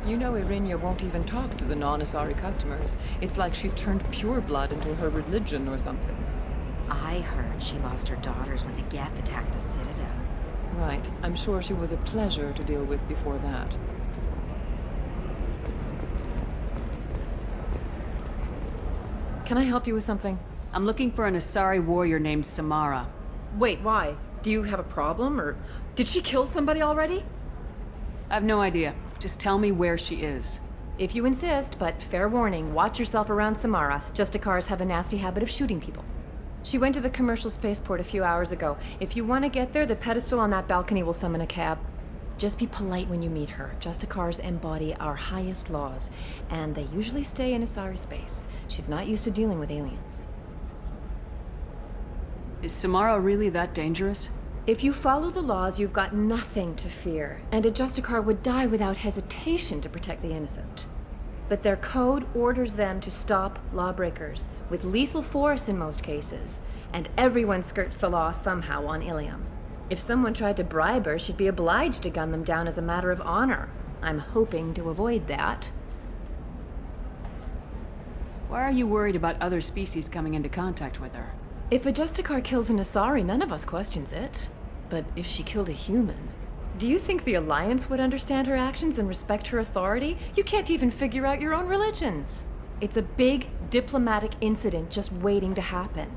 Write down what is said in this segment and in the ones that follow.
You know Irinia won't even talk to the non-Asari customers. It's like she's turned pureblood into her religion or something. I heard she lost her daughters when the Geth attacked the Citadel. Right. I'm sure she was a pleasure to deal with before that. Can I help you with something? I'm looking for an Asari warrior named Samara. Wait, why? Do you have a problem, or did she kill somebody already? I have no idea. Just tell me where she is. If you insist, but fair warning, watch yourself around Samara. Justicars have a nasty habit of shooting people. She went to the commercial spaceport a few hours ago. If you want to get there, the pedestal on that balcony will summon a cab. Just be polite when you meet her. Justicars embody our highest laws, and they usually stay in Asari space. She's not used to dealing with aliens. Is Samara really that dangerous? If you follow the laws, you've got nothing to fear, and a Justicar would die without hesitation to protect the innocent. But their code orders them to stop lawbreakers, with lethal force in most cases, and everyone skirts the law somehow on Ilium. If someone tried to bribe her, she'd be obliged to gun them down as a matter of honor. I'm hoping to avoid that. Why are you worried about other species coming into contact with her? If a Justicar kills an Asari, none of us questions it. But if she killed a human... Do you think the Alliance would understand her actions and respect her authority? You can't even figure out your own religions. It's a big diplomatic incident just waiting to happen.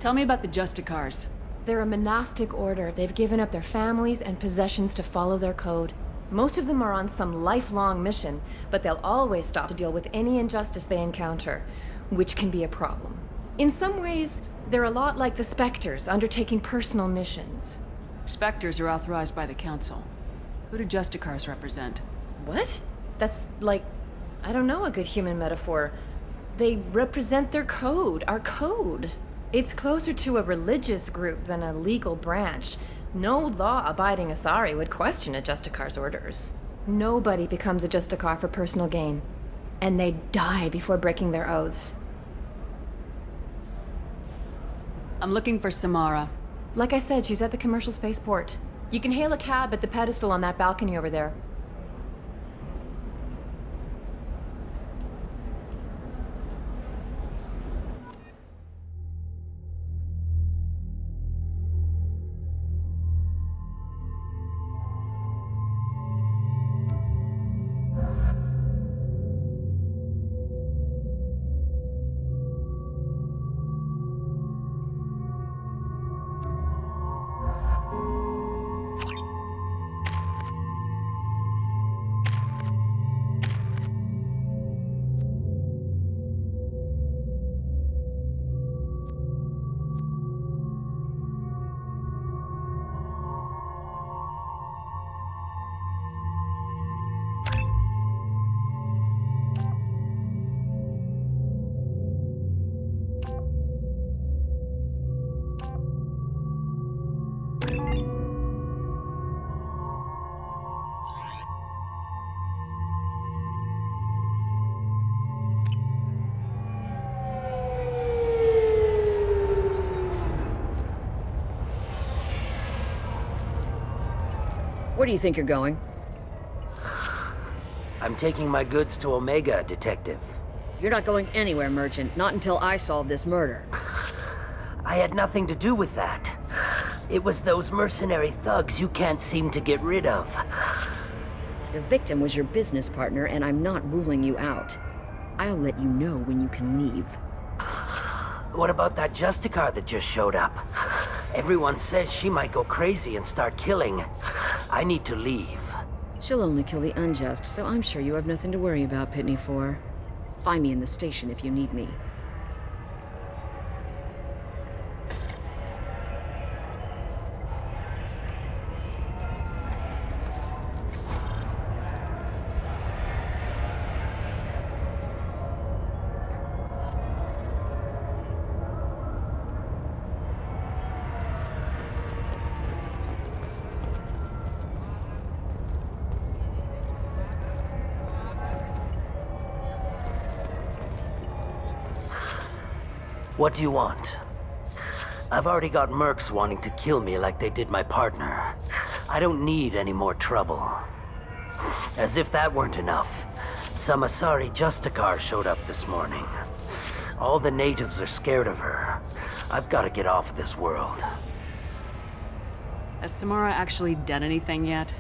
Tell me about the Justicars. They're a monastic order. They've given up their families and possessions to follow their code. Most of them are on some lifelong mission, but they'll always stop to deal with any injustice they encounter, which can be a problem. In some ways, they're a lot like the Spectres, undertaking personal missions. Spectres are authorized by the Council. Who do Justicars represent? What? That's like, I don't know, a good human metaphor. They represent their code, our code. It's closer to a religious group than a legal branch. No law-abiding Asari would question a Justicar's orders. Nobody becomes a Justicar for personal gain. And they die before breaking their oaths. I'm looking for Samara. Like I said, she's at the commercial spaceport. You can hail a cab at the pedestal on that balcony over there. Where do you think you're going? I'm taking my goods to Omega, Detective. You're not going anywhere, Merchant. Not until I solve this murder. I had nothing to do with that. It was those mercenary thugs you can't seem to get rid of. The victim was your business partner, and I'm not ruling you out. I'll let you know when you can leave. What about that Justicar that just showed up? Everyone says she might go crazy and start killing. I need to leave. She'll only kill the unjust, so I'm sure you have nothing to worry about, Pitney 4. Find me in the station if you need me. What do you want? I've already got mercs wanting to kill me like they did my partner. I don't need any more trouble. As if that weren't enough, some Asari Justicar showed up this morning. All the natives are scared of her. I've got to get off of this world. Has Samara actually done anything yet?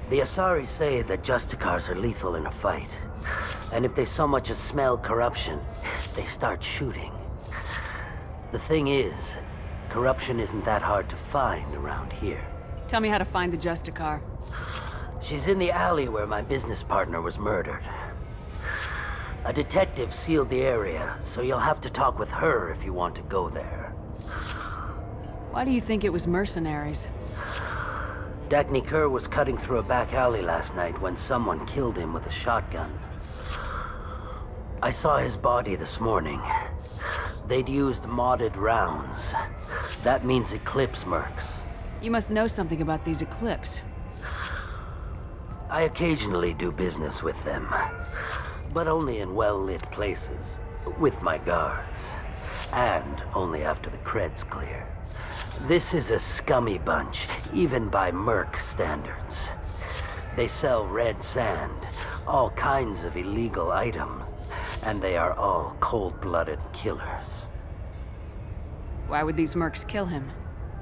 The Asari say that Justicars are lethal in a fight. And if they so much as smell corruption, they start shooting. The thing is, corruption isn't that hard to find around here. Tell me how to find the Justicar. She's in the alley where my business partner was murdered. A detective sealed the area, so you'll have to talk with her if you want to go there. Why do you think it was mercenaries? Dagny Kerr was cutting through a back alley last night when someone killed him with a shotgun. I saw his body this morning. They'd used modded rounds. That means Eclipse mercs. You must know something about these Eclipse. I occasionally do business with them, but only in well-lit places, with my guards, and only after the cred's clear. This is a scummy bunch, even by merc standards. They sell red sand, all kinds of illegal items, and they are all cold-blooded killers. Why would these mercs kill him?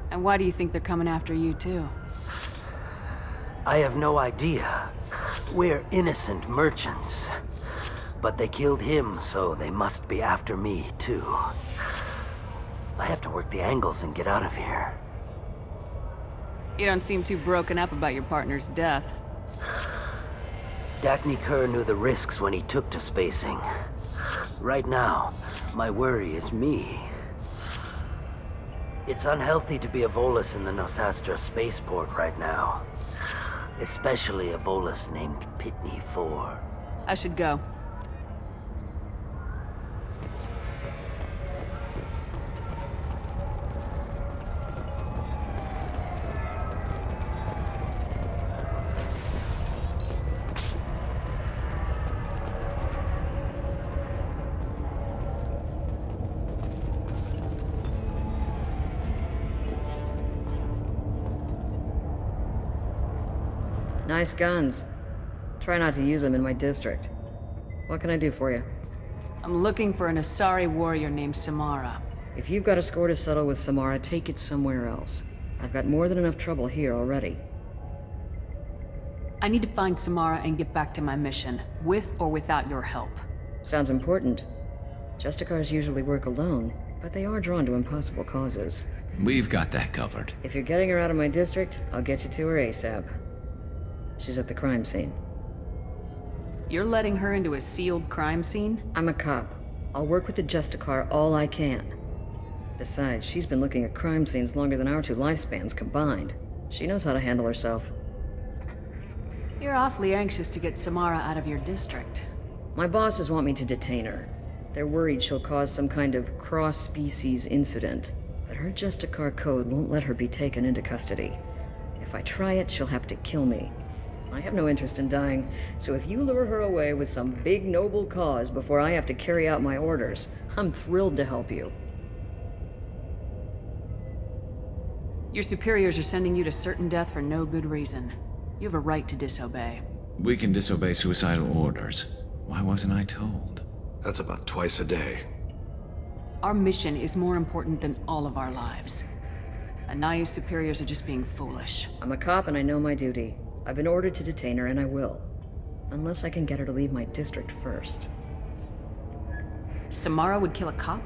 And why do you think they're coming after you too? I have no idea. We're innocent merchants. But they killed him, so they must be after me, too. I have to work the angles and get out of here. You don't seem too broken up about your partner's death. Dagny Kerr knew the risks when he took to spacing. Right now, my worry is me. It's unhealthy to be a Volus in the Nosastra spaceport right now. Especially a Volus named Pitney 4. I should go. Nice guns. Try not to use them in my district. What can I do for you? I'm looking for an Asari warrior named Samara. If you've got a score to settle with Samara, take it somewhere else. I've got more than enough trouble here already. I need to find Samara and get back to my mission, with or without your help. Sounds important. Justicars usually work alone, but they are drawn to impossible causes. We've got that covered. If you're getting her out of my district, I'll get you to her ASAP. She's at the crime scene. You're letting her into a sealed crime scene? I'm a cop. I'll work with the Justicar all I can. Besides, she's been looking at crime scenes longer than our two lifespans combined. She knows how to handle herself. You're awfully anxious to get Samara out of your district. My bosses want me to detain her. They're worried she'll cause some kind of cross-species incident, but her Justicar code won't let her be taken into custody. If I try it, she'll have to kill me. I have no interest in dying, so if you lure her away with some big noble cause before I have to carry out my orders, I'm thrilled to help you. Your superiors are sending you to certain death for no good reason. You have a right to disobey. We can disobey suicidal orders. Why wasn't I told? That's about twice a day. Our mission is more important than all of our lives. Anaya's superiors are just being foolish. I'm a cop and I know my duty. I've been ordered to detain her, and I will. Unless I can get her to leave my district first. Samara would kill a cop?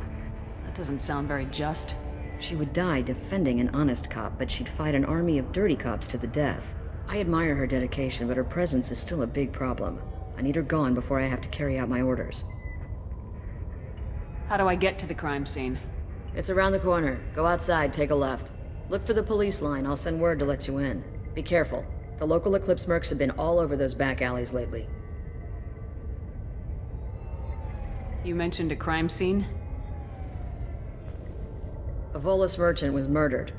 That doesn't sound very just. She would die defending an honest cop, but she'd fight an army of dirty cops to the death. I admire her dedication, but her presence is still a big problem. I need her gone before I have to carry out my orders. How do I get to the crime scene? It's around the corner. Go outside, take a left. Look for the police line. I'll send word to let you in. Be careful. The local Eclipse mercs have been all over those back alleys lately. You mentioned a crime scene? A Volus merchant was murdered.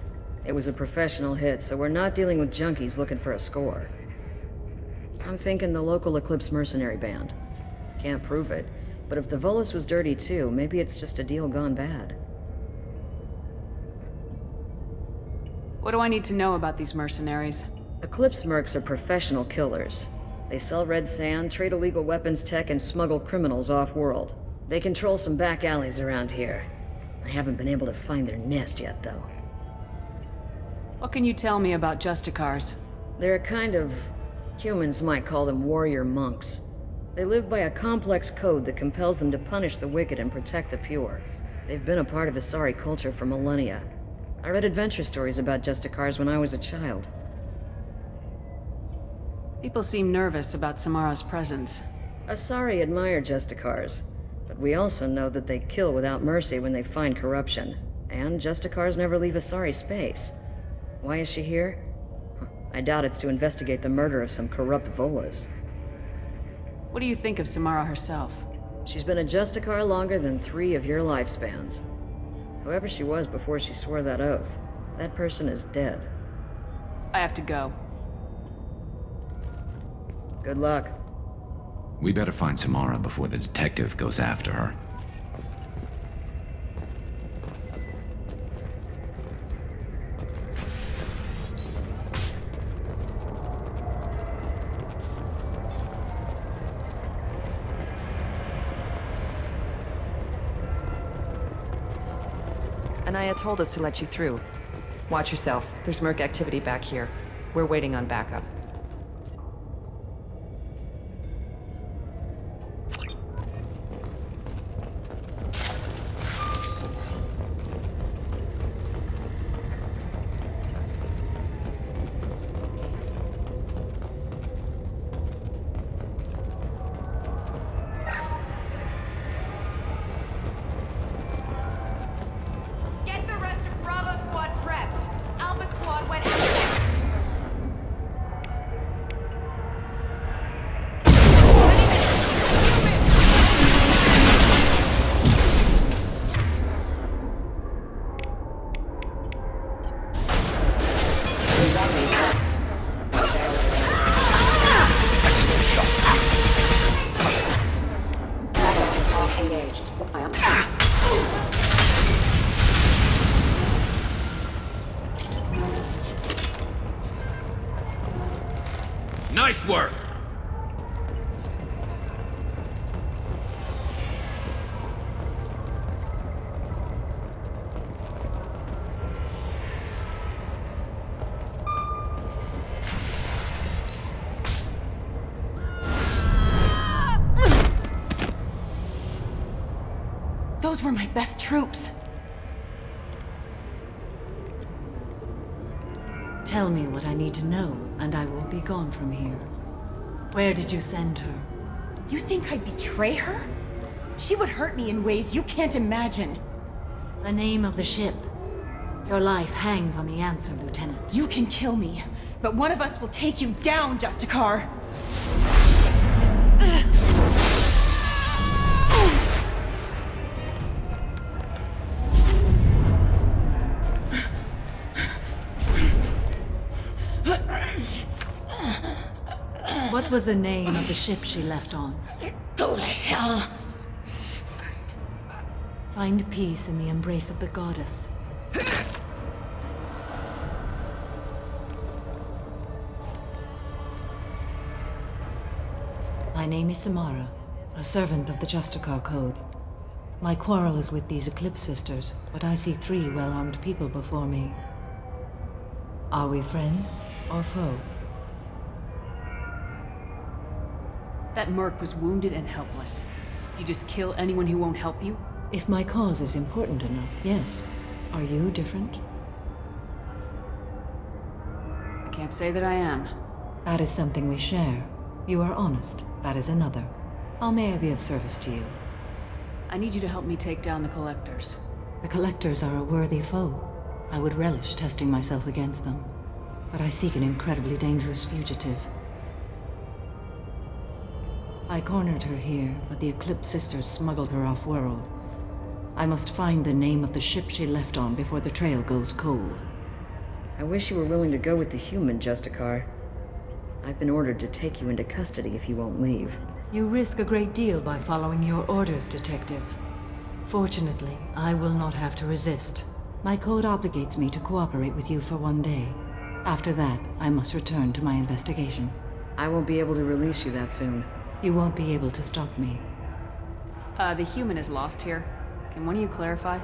It was a professional hit, so we're not dealing with junkies looking for a score. I'm thinking the local Eclipse mercenary band. Can't prove it, but if the Volus was dirty too, maybe it's just a deal gone bad. What do I need to know about these mercenaries? Eclipse mercs are professional killers. They sell red sand, trade illegal weapons tech, and smuggle criminals off-world. They control some back alleys around here. I haven't been able to find their nest yet, though. What can you tell me about Justicars? They're a kind of... humans might call them warrior monks. They live by a complex code that compels them to punish the wicked and protect the pure. They've been a part of Asari culture for millennia. I read adventure stories about Justicars when I was a child. People seem nervous about Samara's presence. Asari admire Justicars, but we also know that they kill without mercy when they find corruption. And Justicars never leave Asari space. Why is she here? I doubt it's to investigate the murder of some corrupt Volas. What do you think of Samara herself? She's been a Justicar longer than 3 of your lifespans. Whoever she was before she swore that oath, that person is dead. I have to go. Good luck. We better find Samara before the detective goes after her. Anaya told us to let you through. Watch yourself. There's merc activity back here. We're waiting on backup. Get the rest of Bravo Squad prepped. Alpha Squad went out. Nice work! Those were my best troops. Tell me what I need to know, and I will be gone from here. Where did you send her? You think I'd betray her? She would hurt me in ways you can't imagine. The name of the ship. Your life hangs on the answer, Lieutenant. You can kill me, but one of us will take you down, Justicar. What was the name of the ship she left on? Go to hell. Find peace in the embrace of the goddess. My name is Samara, a servant of the Justicar Code. My quarrel is with these Eclipse sisters, but I see 3 well-armed people before me. Are we friend or foe? That merc was wounded and helpless. Do you just kill anyone who won't help you? If my cause is important enough, yes. Are you different? I can't say that I am. That is something we share. You are honest. That is another. How may I be of service to you? I need you to help me take down the Collectors. The Collectors are a worthy foe. I would relish testing myself against them. But I seek an incredibly dangerous fugitive. I cornered her here, but the Eclipse sisters smuggled her off-world. I must find the name of the ship she left on before the trail goes cold. I wish you were willing to go with the human, Justicar. I've been ordered to take you into custody if you won't leave. You risk a great deal by following your orders, Detective. Fortunately, I will not have to resist. My code obligates me to cooperate with you for 1 day. After that, I must return to my investigation. I won't be able to release you that soon. You won't be able to stop me. The human is lost here. Can one of you clarify?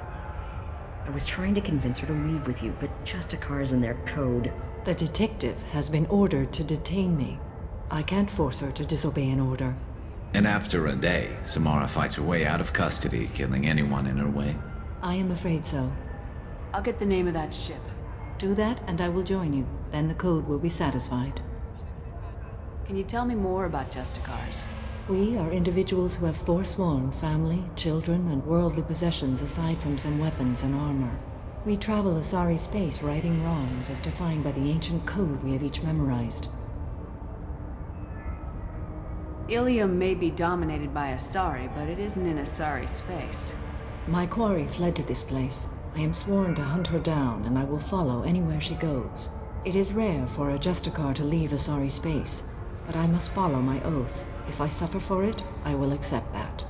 I was trying to convince her to leave with you, but Justicar's in their code. The detective has been ordered to detain me. I can't force her to disobey an order. And after a day, Samara fights her way out of custody, killing anyone in her way. I am afraid so. I'll get the name of that ship. Do that, and I will join you. Then the code will be satisfied. Can you tell me more about Justicars? We are individuals who have forsworn family, children, and worldly possessions aside from some weapons and armor. We travel Asari space righting wrongs as defined by the ancient code we have each memorized. Ilium may be dominated by Asari, but it isn't in Asari space. My quarry fled to this place. I am sworn to hunt her down, and I will follow anywhere she goes. It is rare for a Justicar to leave Asari space, but I must follow my oath. If I suffer for it, I will accept that.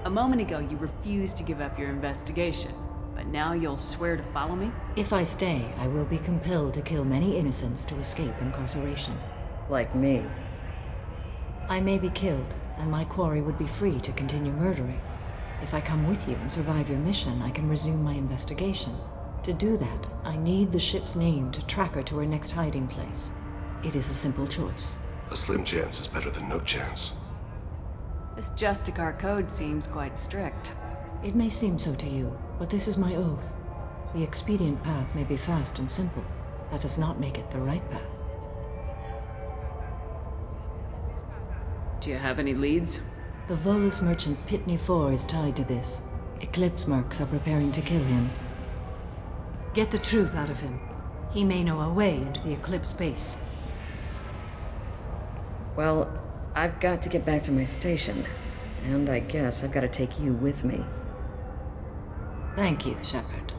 A moment ago, you refused to give up your investigation, but now you'll swear to follow me? If I stay, I will be compelled to kill many innocents to escape incarceration. Like me. I may be killed, and my quarry would be free to continue murdering. If I come with you and survive your mission, I can resume my investigation. To do that, I need the ship's name to track her to her next hiding place. It is a simple choice. A slim chance is better than no chance. This Justicar code seems quite strict. It may seem so to you, but this is my oath. The expedient path may be fast and simple. That does not make it the right path. Do you have any leads? The Volus merchant Pitney IV is tied to this. Eclipse mercs are preparing to kill him. Get the truth out of him. He may know a way into the Eclipse base. Well, I've got to get back to my station. And I guess I've got to take you with me. Thank you, Shepard.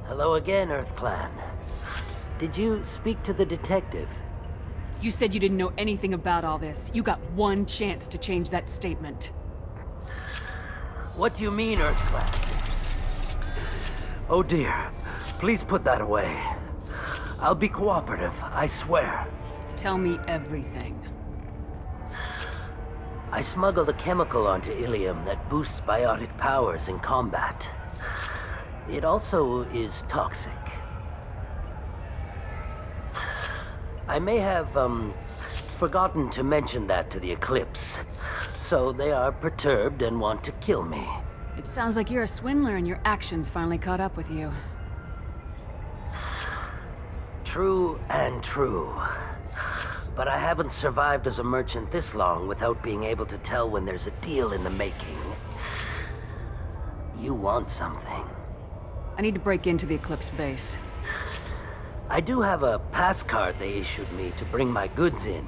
Hello again, Earth Clan. Did you speak to the detective? You said you didn't know anything about all this. You got one chance to change that statement. What do you mean, Earth Clan? Oh dear. Please put that away. I'll be cooperative, I swear. Tell me everything. I smuggled a chemical onto Ilium that boosts biotic powers in combat. It also is toxic. I may have, forgotten to mention that to the Eclipse. So they are perturbed and want to kill me. It sounds like you're a swindler and your actions finally caught up with you. True and true. But I haven't survived as a merchant this long without being able to tell when there's a deal in the making. You want something. I need to break into the Eclipse base. I do have a pass card they issued me to bring my goods in.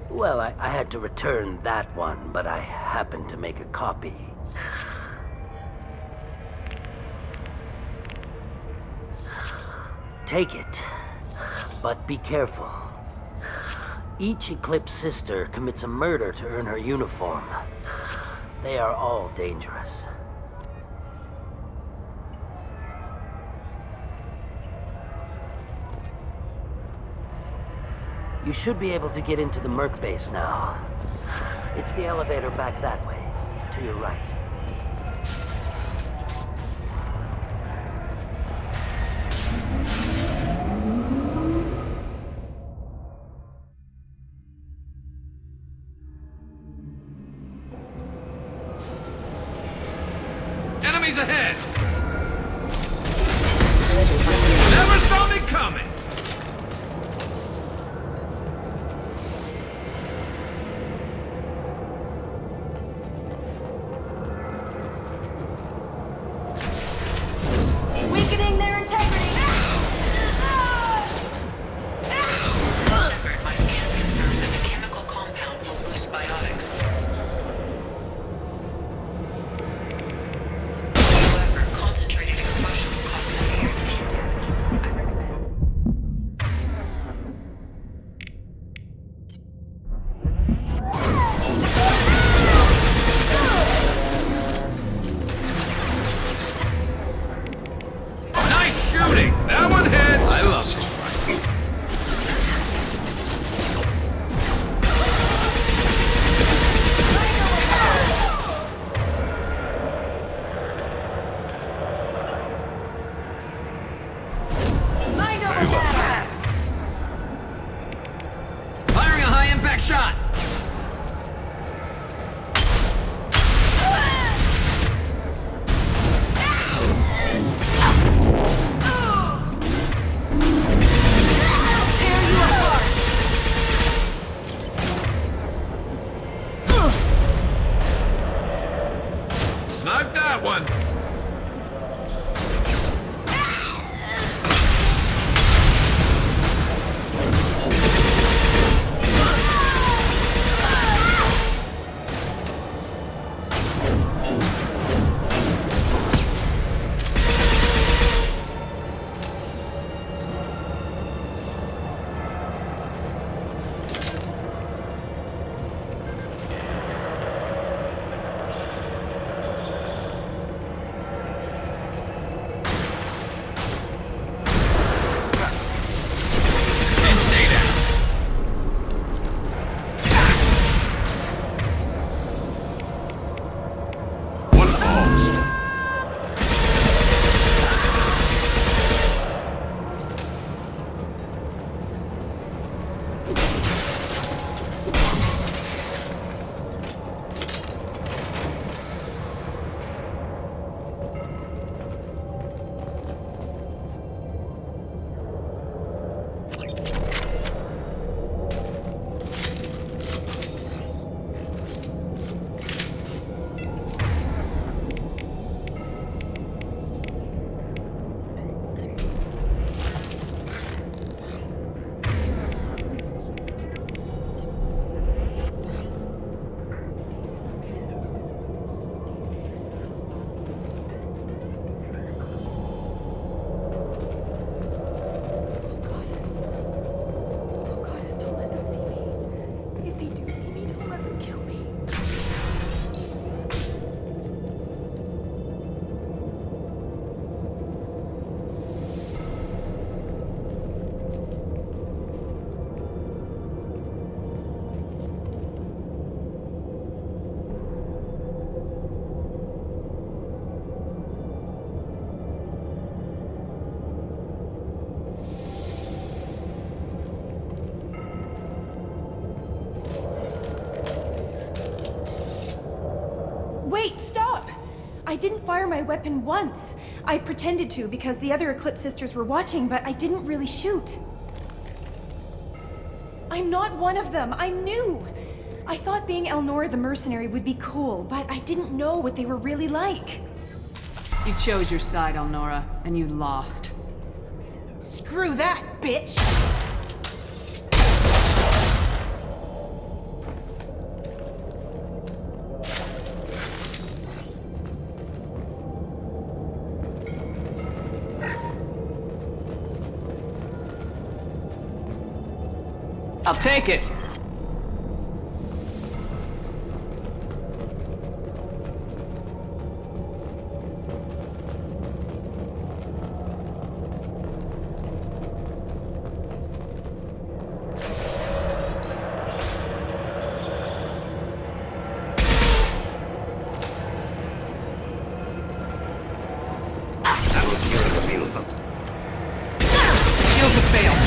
Well, I had to return that one, but I happened to make a copy. Take it, but be careful. Each Eclipse sister commits a murder to earn her uniform. They are all dangerous. You should be able to get into the Merc base now. It's the elevator back that way, to your right. Enemies ahead! Never saw me coming! ready. That one hits. I love it. Firing a high-impact shot! Snipe that one. Wait, stop! I didn't fire my weapon once. I pretended to because the other Eclipse sisters were watching, but I didn't really shoot. I'm not one of them. I'm new. I thought being Elnora the mercenary would be cool, but I didn't know what they were really like. You chose your side, Elnora, and you lost. Screw that, bitch! I'll take it. Skills have failed.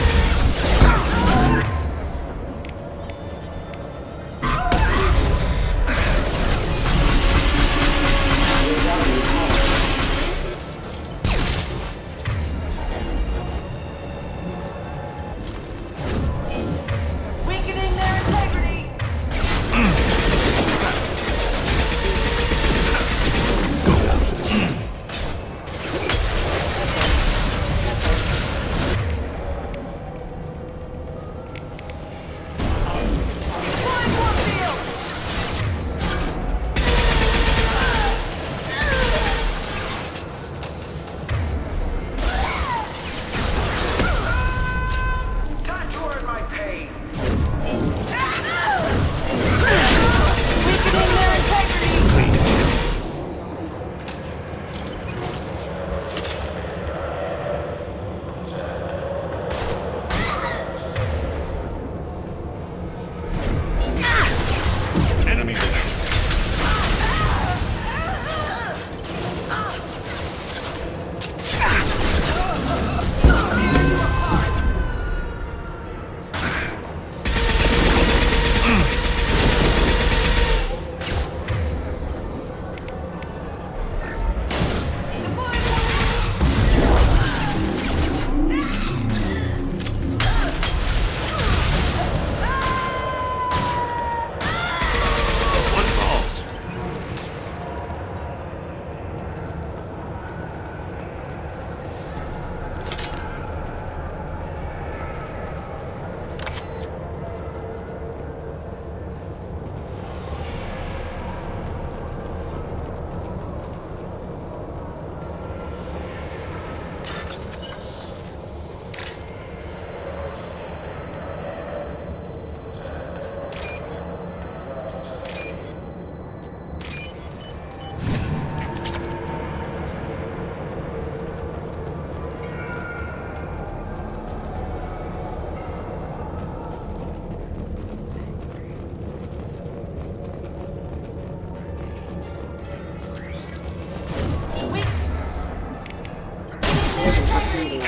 I'm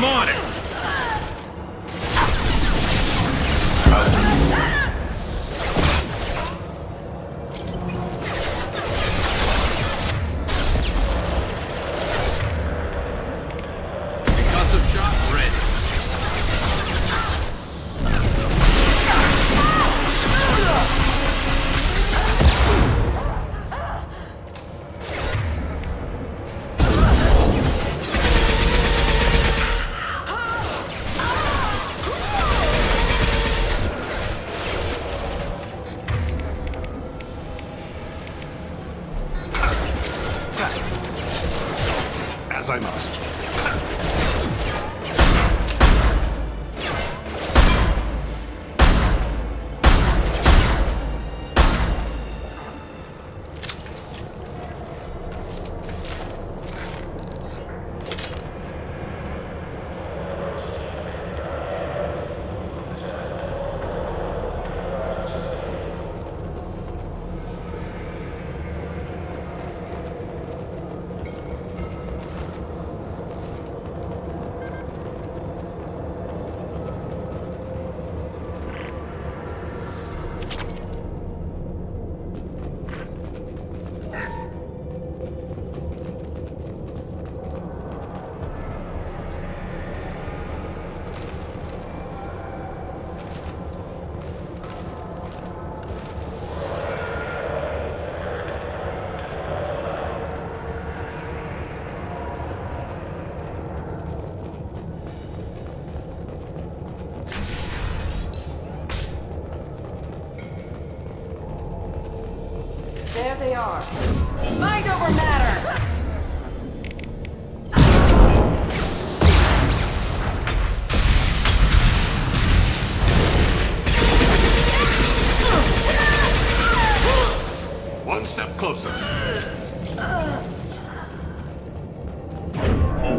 on it! Concussive shot ready. As I must. There they are. Mind over matter! One step closer.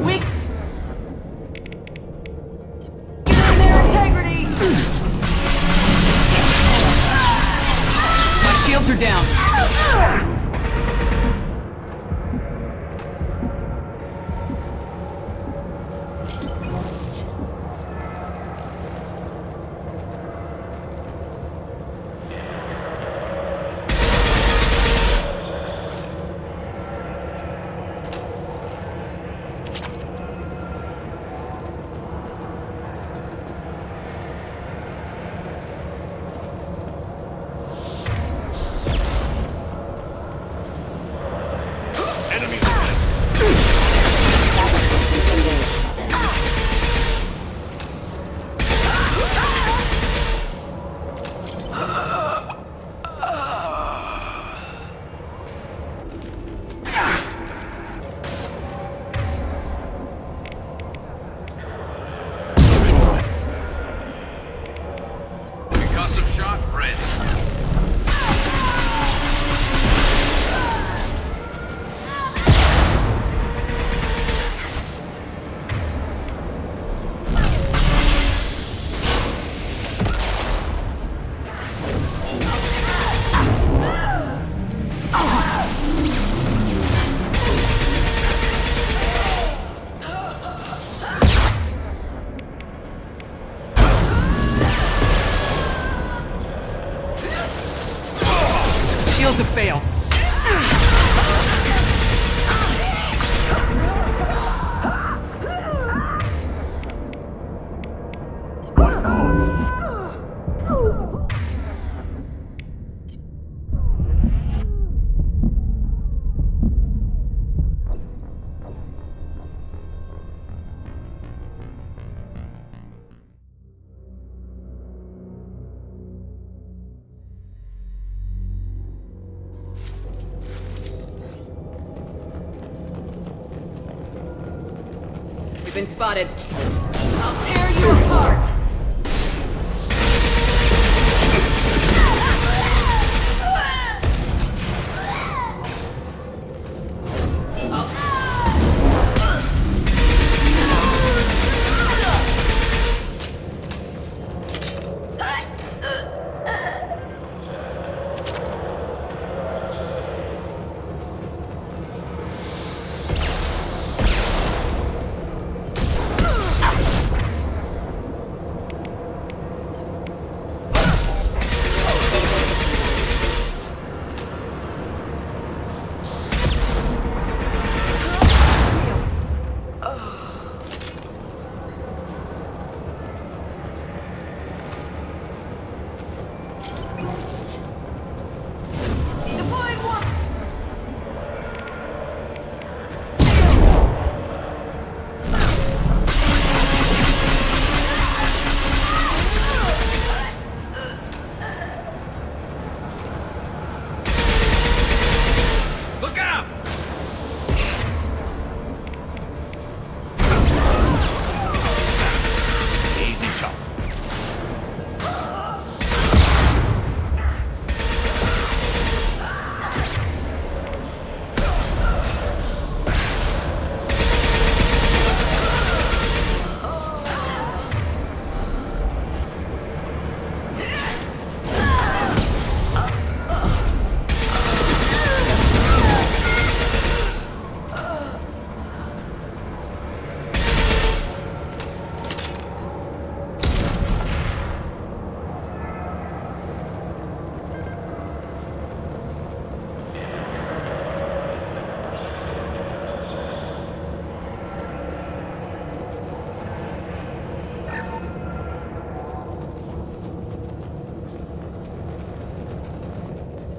Weak in their integrity! My shields are down. Enemies ahead. Concussive shot ready. Shields have failed. You've been spotted. I'll tear you apart!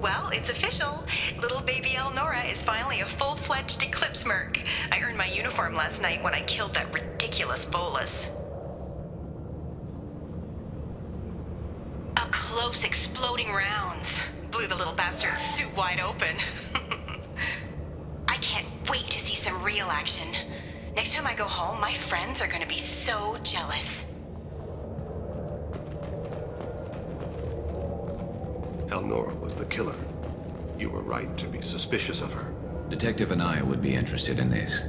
Well, it's official. Little baby Elnora is finally a full-fledged Eclipse merc. I earned my uniform last night when I killed that ridiculous bolus. Up close, exploding rounds. Blew the little bastard's suit wide open. I can't wait to see some real action. Next time I go home, my friends are gonna be so jealous. Elnora was the killer. You were right to be suspicious of her. Detective Anaya would be interested in this.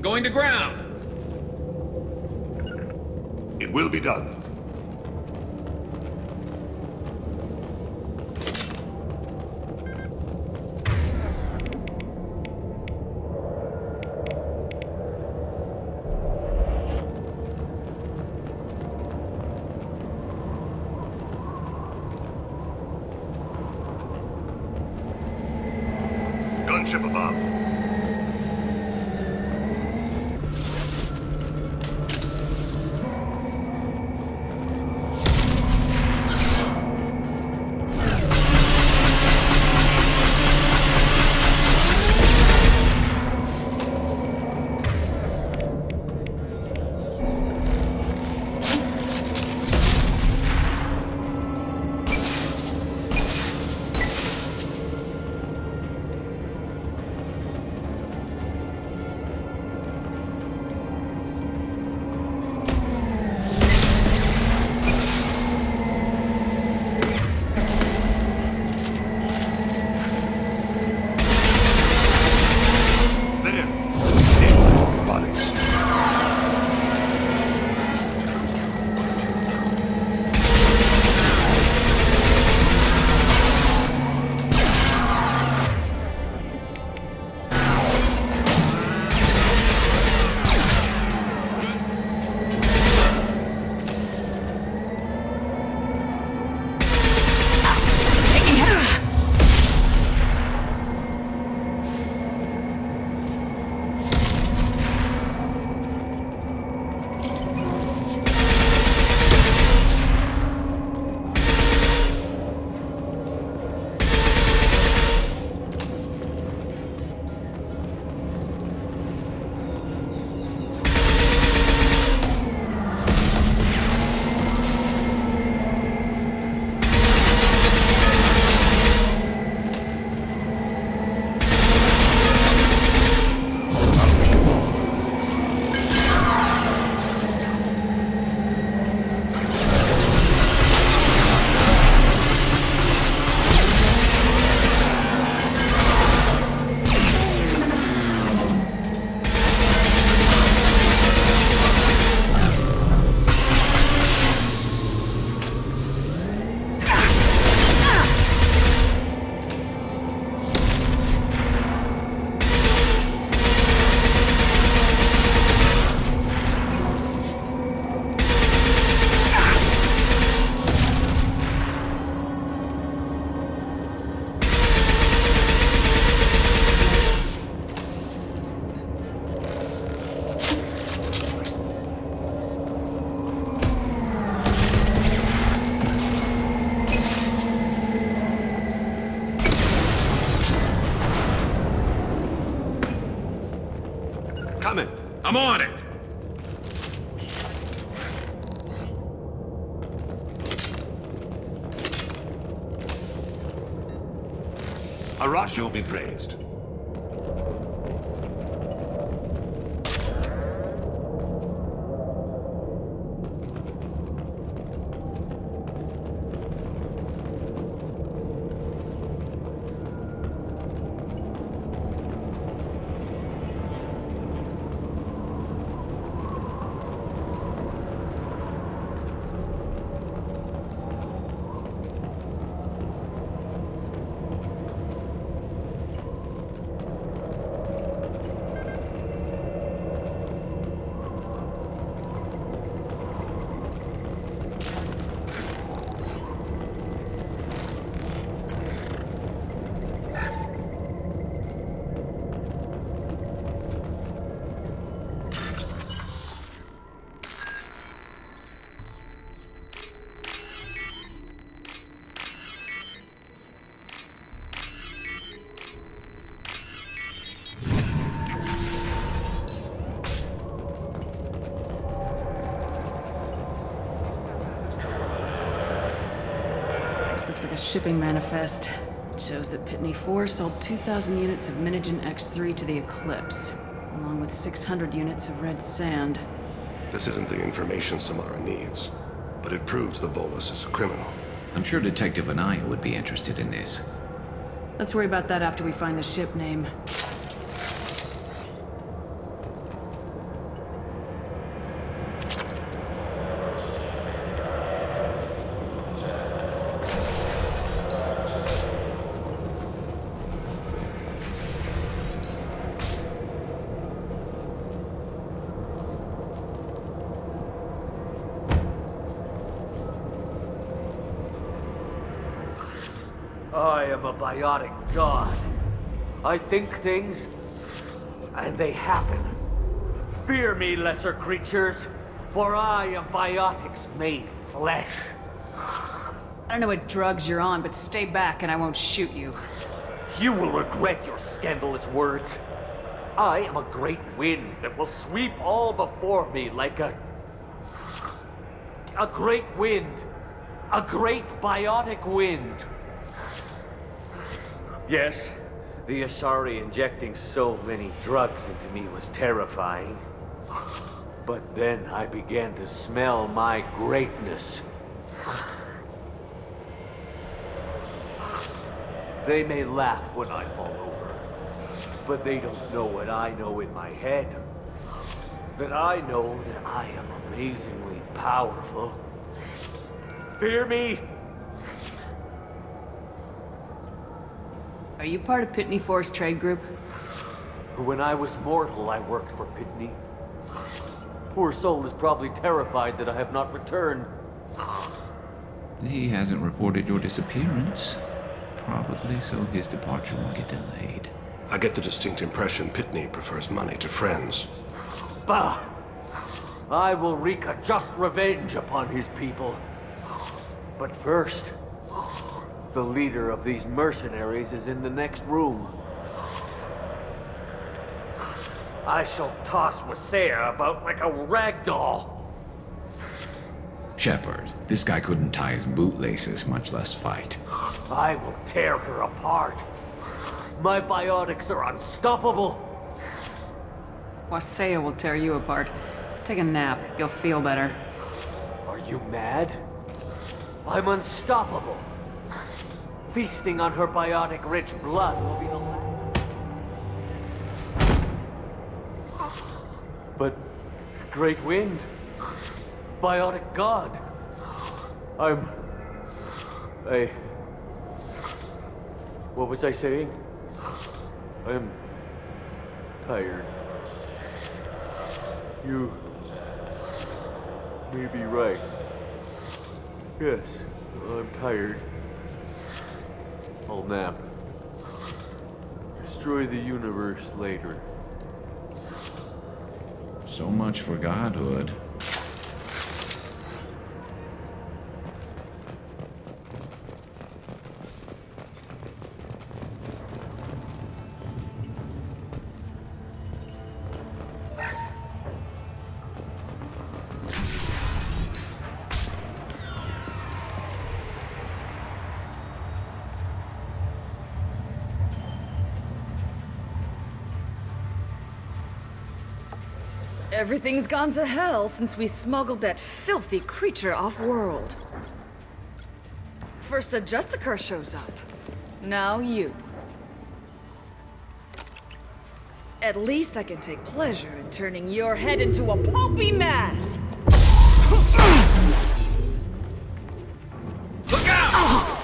Going to ground. It will be done. Gunship above. Coming. I'm on it. Arasho be praised. looks like a shipping manifest. It shows that Pitney 4 sold 2,000 units of Minigen X3 to the Eclipse, along with 600 units of red sand. This isn't the information Samara needs, but it proves the Volus is a criminal. I'm sure Detective Anaya would be interested in this. Let's worry about that after we find the ship name. I am a biotic god. I think things, and they happen. Fear me, lesser creatures, for I am biotics made flesh. I don't know what drugs you're on, but stay back and I won't shoot you. You will regret your scandalous words. I am a great wind that will sweep all before me like a great wind. A great biotic wind. Yes, the Asari injecting so many drugs into me was terrifying. But then I began to smell my greatness. They may laugh when I fall over, but they don't know what I know in my head. That I know that I am amazingly powerful. Fear me? Are you part of Pitney 4's trade group? When I was mortal, I worked for Pitney. Poor soul is probably terrified that I have not returned. He hasn't reported your disappearance. Probably so his departure won't get delayed. I get the distinct impression Pitney prefers money to friends. Bah! I will wreak a just revenge upon his people. But first, the leader of these mercenaries is in the next room. I shall toss Wasea about like a rag doll. Shepard, this guy couldn't tie his bootlaces, much less fight. I will tear her apart. My biotics are unstoppable. Wasea will tear you apart. Take a nap. You'll feel better. Are you mad? I'm unstoppable. Feasting on her biotic-rich blood will be the last. But, Great Wind, biotic god, what was I saying? I'm tired. You may be right. Yes, I'm tired. I'll nap. Destroy the universe later. So much for godhood. Everything's gone to hell since we smuggled that filthy creature off-world. First a Justicar shows up. Now you. At least I can take pleasure in turning your head into a pulpy mass! Look out!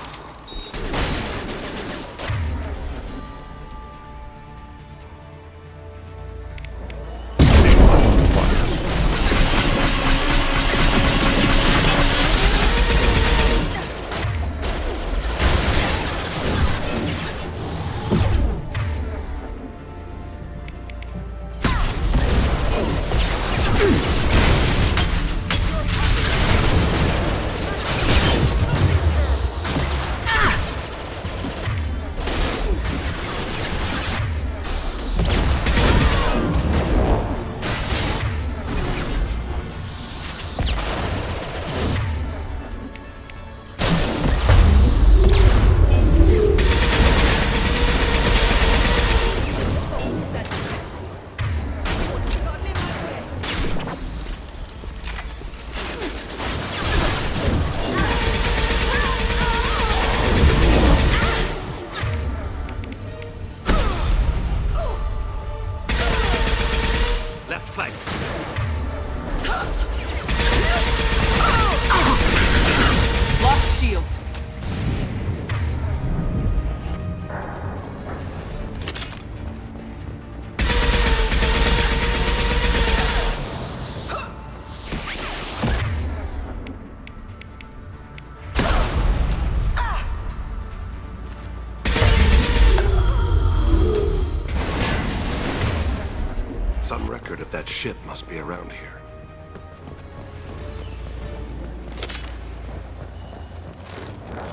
record of that ship must be around here.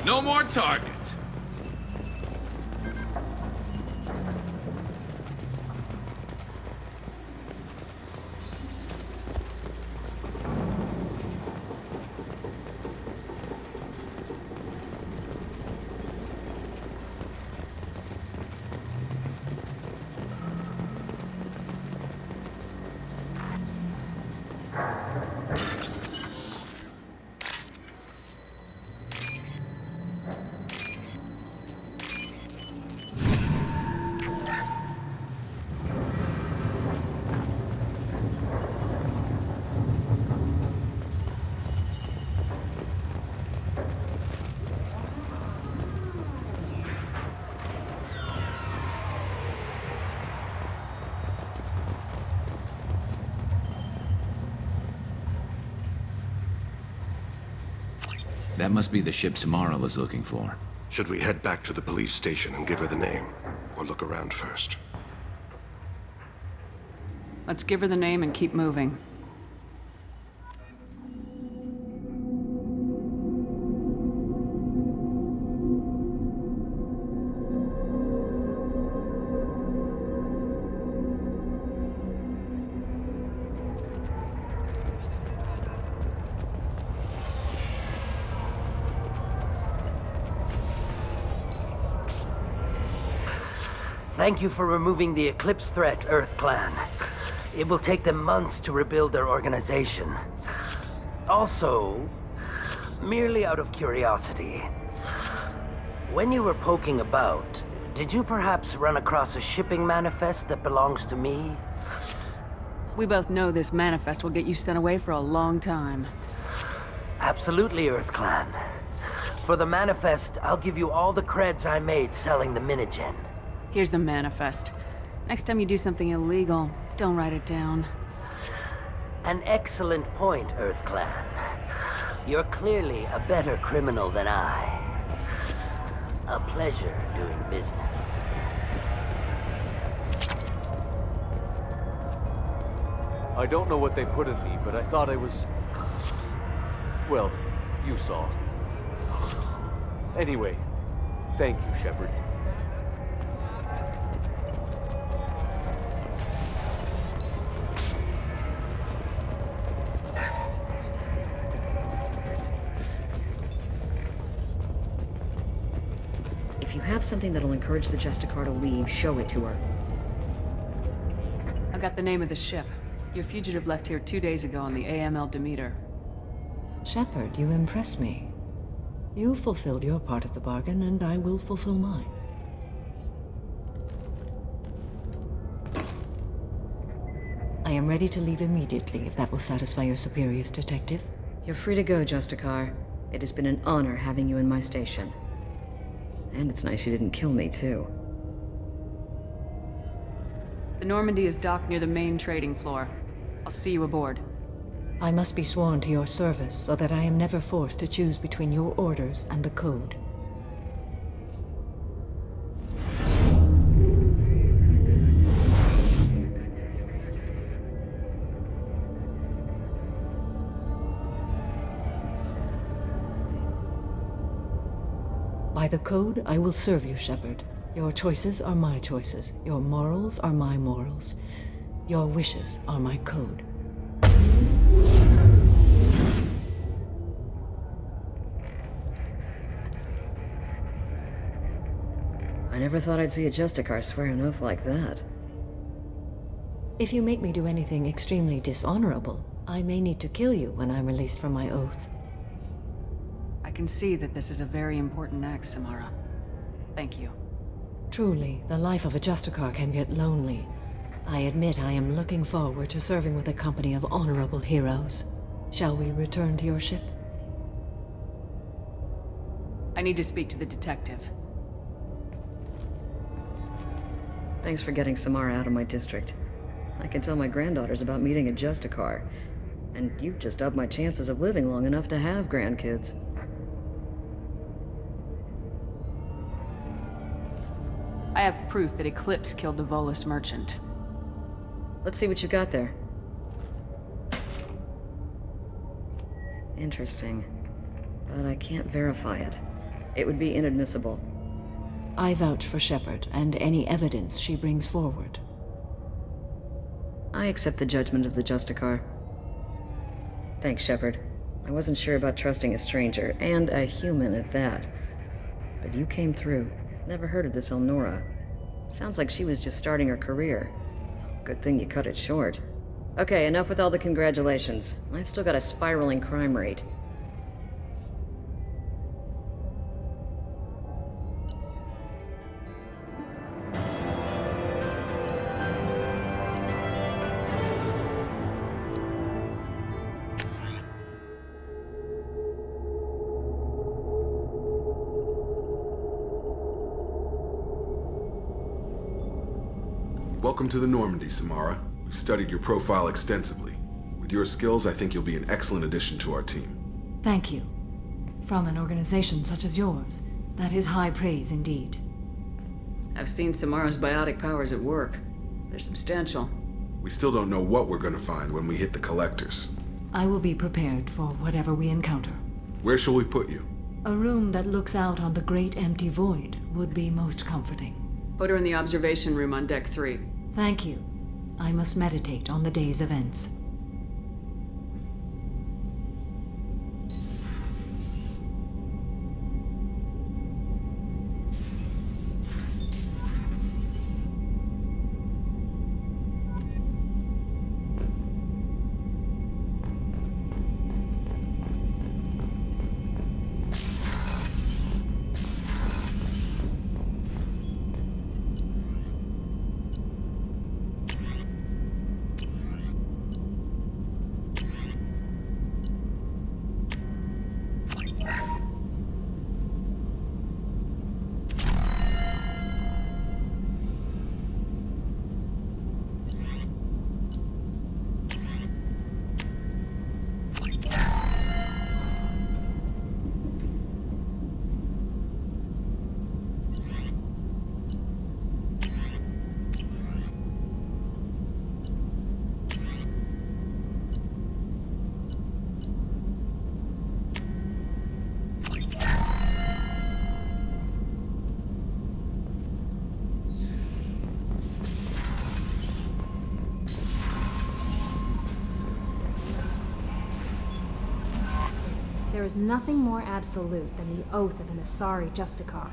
No more targets. That must be the ship Samara was looking for. Should we head back to the police station and give her the name? Or look around first? Let's give her the name and keep moving. Thank you for removing the Eclipse threat, Earth Clan. It will take them months to rebuild their organization. Also, merely out of curiosity, when you were poking about, did you perhaps run across a shipping manifest that belongs to me? We both know this manifest will get you sent away for a long time. Absolutely, Earth Clan. For the manifest, I'll give you all the creds I made selling the Minigen. Here's the manifest. Next time you do something illegal, don't write it down. An excellent point, Earth Clan. You're clearly a better criminal than I. A pleasure doing business. I don't know what they put in me, but I thought I was... Well, you saw. Anyway, thank you, Shepard. If you have something that'll encourage the Justicar to leave, show it to her. I got the name of the ship. Your fugitive left here 2 days ago on the AML Demeter. Shepard, you impress me. You fulfilled your part of the bargain, and I will fulfill mine. I am ready to leave immediately, if that will satisfy your superiors, Detective. You're free to go, Justicar. It has been an honor having you in my station. And it's nice you didn't kill me, too. The Normandy is docked near the main trading floor. I'll see you aboard. I must be sworn to your service so that I am never forced to choose between your orders and the Code. By the Code, I will serve you, Shepard. Your choices are my choices. Your morals are my morals. Your wishes are my code. I never thought I'd see a Justicar swear an oath like that. If you make me do anything extremely dishonorable, I may need to kill you when I'm released from my oath. I can see that this is a very important act, Samara. Thank you. Truly, the life of a Justicar can get lonely. I admit I am looking forward to serving with a company of honorable heroes. Shall we return to your ship? I need to speak to the detective. Thanks for getting Samara out of my district. I can tell my granddaughters about meeting a Justicar. And you've just upped my chances of living long enough to have grandkids. I have proof that Eclipse killed the Volus merchant. Let's see what you got there. Interesting. But I can't verify it. It would be inadmissible. I vouch for Shepard and any evidence she brings forward. I accept the judgment of the Justicar. Thanks, Shepard. I wasn't sure about trusting a stranger, and a human at that. But you came through. Never heard of this Elnora. Sounds like she was just starting her career. Good thing you cut it short. Okay, enough with all the congratulations. I've still got a spiraling crime rate. Welcome to the Normandy, Samara. We've studied your profile extensively. With your skills, I think you'll be an excellent addition to our team. Thank you. From an organization such as yours, that is high praise indeed. I've seen Samara's biotic powers at work. They're substantial. We still don't know what we're gonna find when we hit the collectors. I will be prepared for whatever we encounter. Where shall we put you? A room that looks out on the great empty void would be most comforting. Put her in the observation room on deck 3. Thank you. I must meditate on the day's events. There is nothing more absolute than the oath of an Asari Justicar.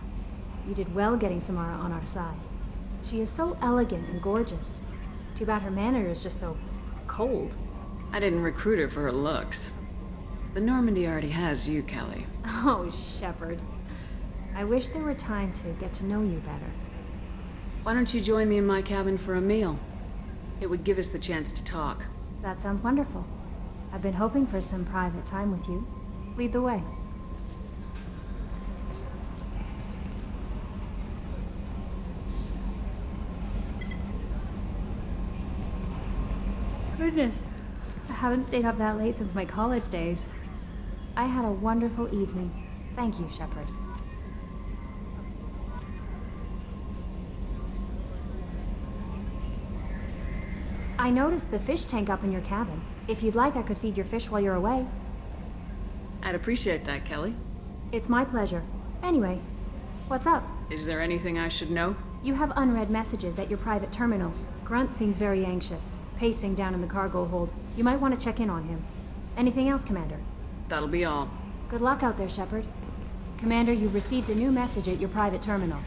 You did well getting Samara on our side. She is so elegant and gorgeous. Too bad her manner is just so cold. I didn't recruit her for her looks. The Normandy already has you, Kelly. Oh, Shepard. I wish there were time to get to know you better. Why don't you join me in my cabin for a meal? It would give us the chance to talk. That sounds wonderful. I've been hoping for some private time with you. Lead the way. Goodness, I haven't stayed up that late since my college days. I had a wonderful evening. Thank you, Shepard. I noticed the fish tank up in your cabin. If you'd like, I could feed your fish while you're away. I'd appreciate that, Kelly. It's my pleasure. Anyway, what's up? Is there anything I should know? You have unread messages at your private terminal. Grunt seems very anxious, pacing down in the cargo hold. You might want to check in on him. Anything else, Commander? That'll be all. Good luck out there, Shepard. Commander, you've received a new message at your private terminal.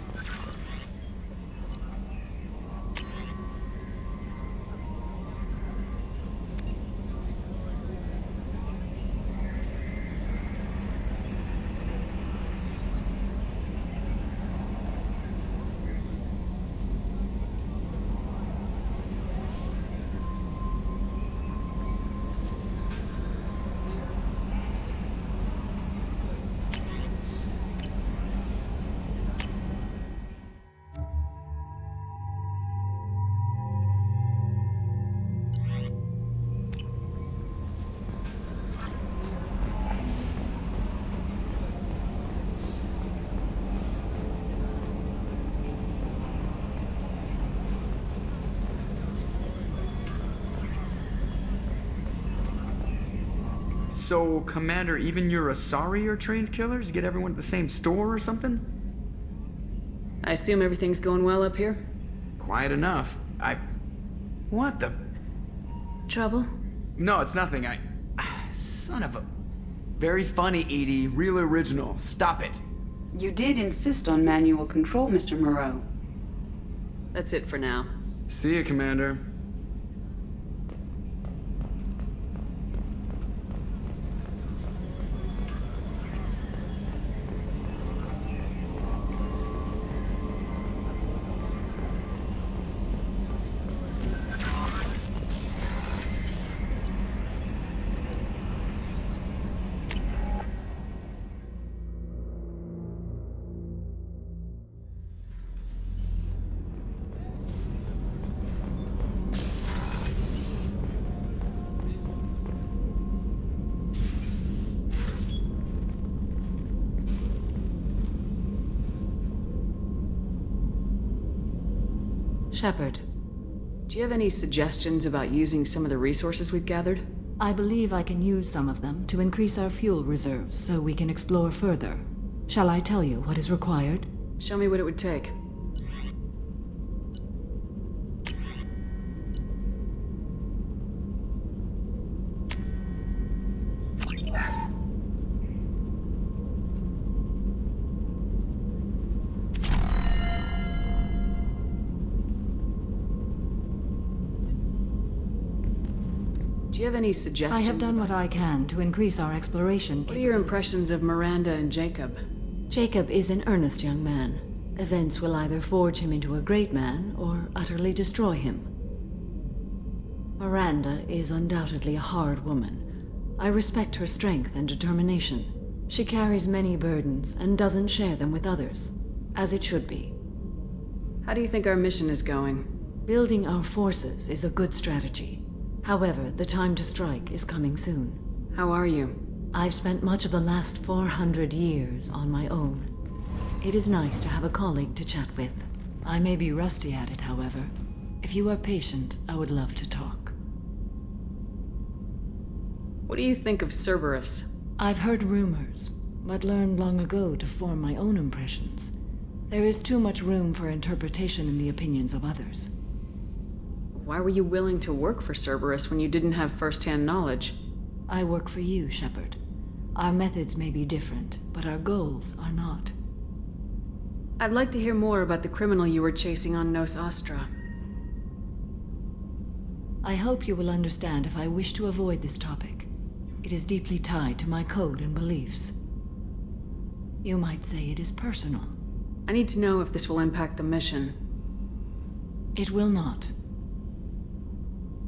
So, Commander, even your Asari are trained killers? Get everyone at the same store or something? I assume everything's going well up here? Quiet enough. What the... Trouble? No, it's nothing. Son of a... Very funny, Edie. Real original. Stop it. You did insist on manual control, Mr. Moreau. That's it for now. See ya, Commander. Shepard. Do you have any suggestions about using some of the resources we've gathered? I believe I can use some of them to increase our fuel reserves so we can explore further. Shall I tell you what is required? Show me what it would take. Do you have any suggestions? I have done what I can to increase our exploration. What are your impressions of Miranda and Jacob? Jacob is an earnest young man. Events will either forge him into a great man or utterly destroy him. Miranda is undoubtedly a hard woman. I respect her strength and determination. She carries many burdens and doesn't share them with others, as it should be. How do you think our mission is going? Building our forces is a good strategy. However, the time to strike is coming soon. How are you? I've spent much of the last 400 years on my own. It is nice to have a colleague to chat with. I may be rusty at it, however. If you are patient, I would love to talk. What do you think of Cerberus? I've heard rumors, but learned long ago to form my own impressions. There is too much room for interpretation in the opinions of others. Why were you willing to work for Cerberus when you didn't have first-hand knowledge? I work for you, Shepard. Our methods may be different, but our goals are not. I'd like to hear more about the criminal you were chasing on Nos Astra. I hope you will understand if I wish to avoid this topic. It is deeply tied to my code and beliefs. You might say it is personal. I need to know if this will impact the mission. It will not.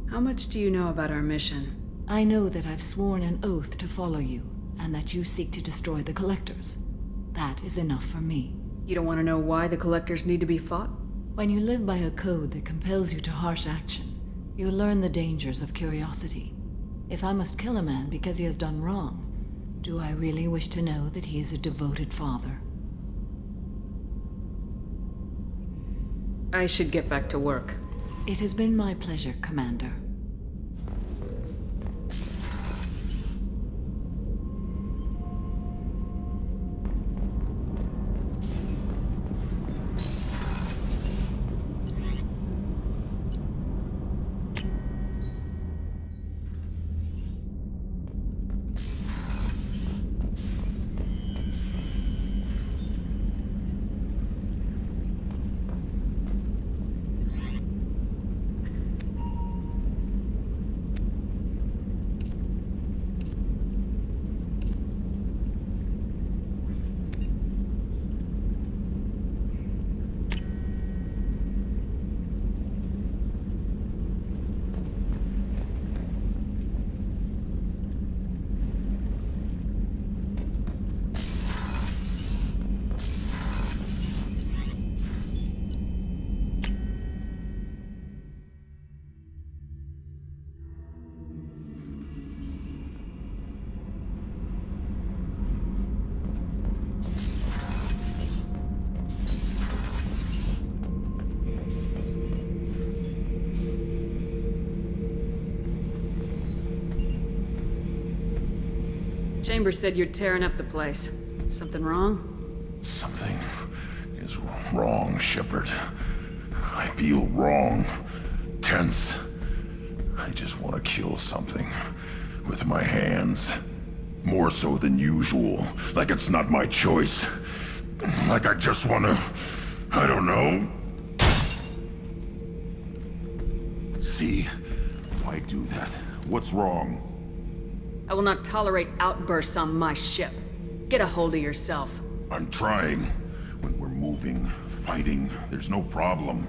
How much do you know about our mission? I know that I've sworn an oath to follow you, and that you seek to destroy the Collectors. That is enough for me. You don't want to know why the Collectors need to be fought? When you live by a code that compels you to harsh action, you learn the dangers of curiosity. If I must kill a man because he has done wrong, do I really wish to know that he is a devoted father? I should get back to work. It has been my pleasure, Commander. Chambers said you're tearing up the place. Something wrong? Something is wrong, Shepard. I feel wrong. Tense. I just want to kill something. With my hands. More so than usual. Like it's not my choice. Like I just want to... I don't know. See? Why do that? What's wrong? I will not tolerate outbursts on my ship. Get a hold of yourself. I'm trying. When we're moving, fighting, there's no problem.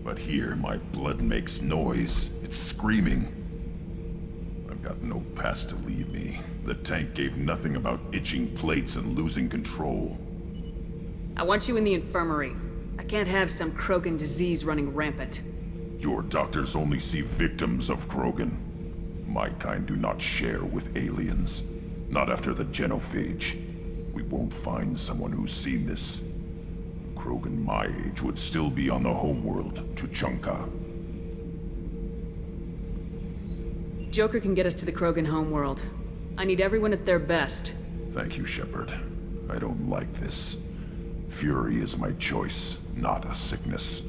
But here, my blood makes noise. It's screaming. I've got no past to lead me. The tank gave nothing about itching plates and losing control. I want you in the infirmary. I can't have some Krogan disease running rampant. Your doctors only see victims of Krogan. My kind do not share with aliens. Not after the genophage. We won't find someone who's seen this. Krogan my age would still be on the homeworld, Tuchanka. Joker can get us to the Krogan homeworld. I need everyone at their best. Thank you, Shepard. I don't like this. Fury is my choice, not a sickness.